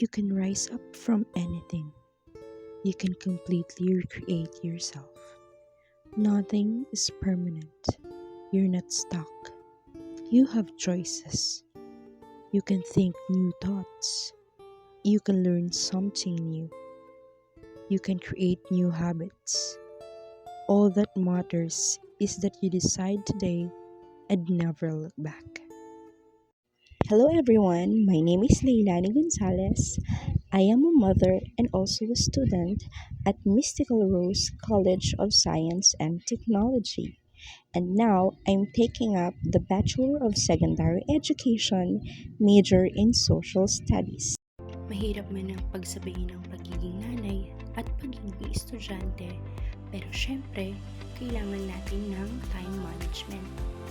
You can rise up from anything. You can completely recreate yourself. Nothing is permanent. You're not stuck. You have choices. You can think new thoughts. You can learn something new. You can create new habits. All that matters is that you decide today and never look back. Hello everyone, my name is Leilani Gonzalez. I am a mother and also a student at Mystical Rose College of Science and Technology. And now I'm taking up the Bachelor of Secondary Education major in Social Studies. Mahirap man ang pagsabayin ng pagiging nanay at pagiging estudyante, pero syempre, kailangan natin ng time management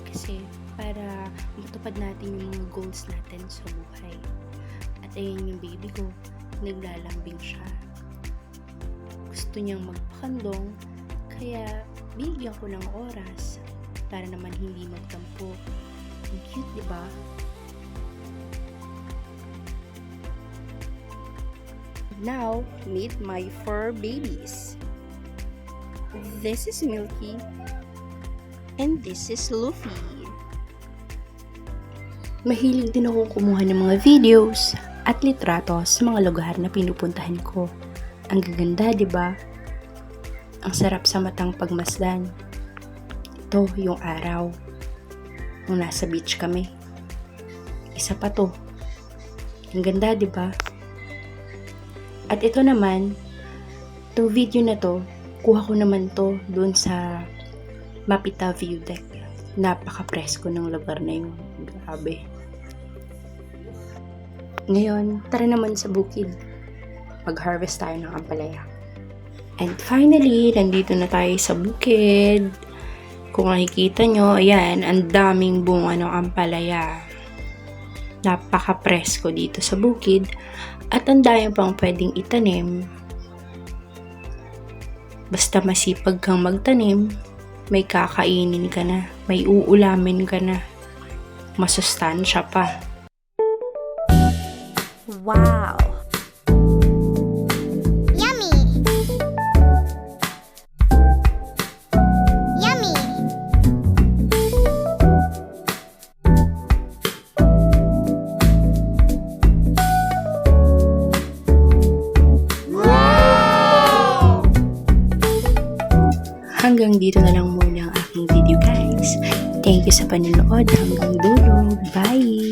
kasi para matupad natin yung mga goals natin sa buhay. At ayun yung baby ko, naglalambing siya. Gusto niyang magpakandong, kaya bigyan ko ng oras para naman hindi magtampo. Ang cute, diba? Now, meet my fur babies. This is Milky. And this is Luffy. Mahilig din akong kumuha ng mga videos at litrato sa mga lugar na pinupuntahan ko. Ang gaganda, di ba? Ang sarap sa matang pagmasdan. Ito yung araw nung nasa beach kami. Isa pa to. Ang ganda, di ba? At ito naman, itong video na to, kuha ko naman to doon sa Mapita View Deck. Napaka-presko ng lugar na yun. Grabe. Ngayon, tara naman sa bukid. Mag-harvest tayo ng ampalaya. And finally, nandito na tayo sa bukid. Kung nakikita nyo, ayan, ang daming bunga ng ampalaya. Napaka-presko dito sa bukid. At ang dami pang pwedeng itanim. Basta masipag kang magtanim, may kakainin ka na, may uulamin ka na, masustansya pa. Wow! Yummy! Yummy! Hanggang dito na lang muna ang aking video guys. Thank you sa panonood hanggang dulo. Bye!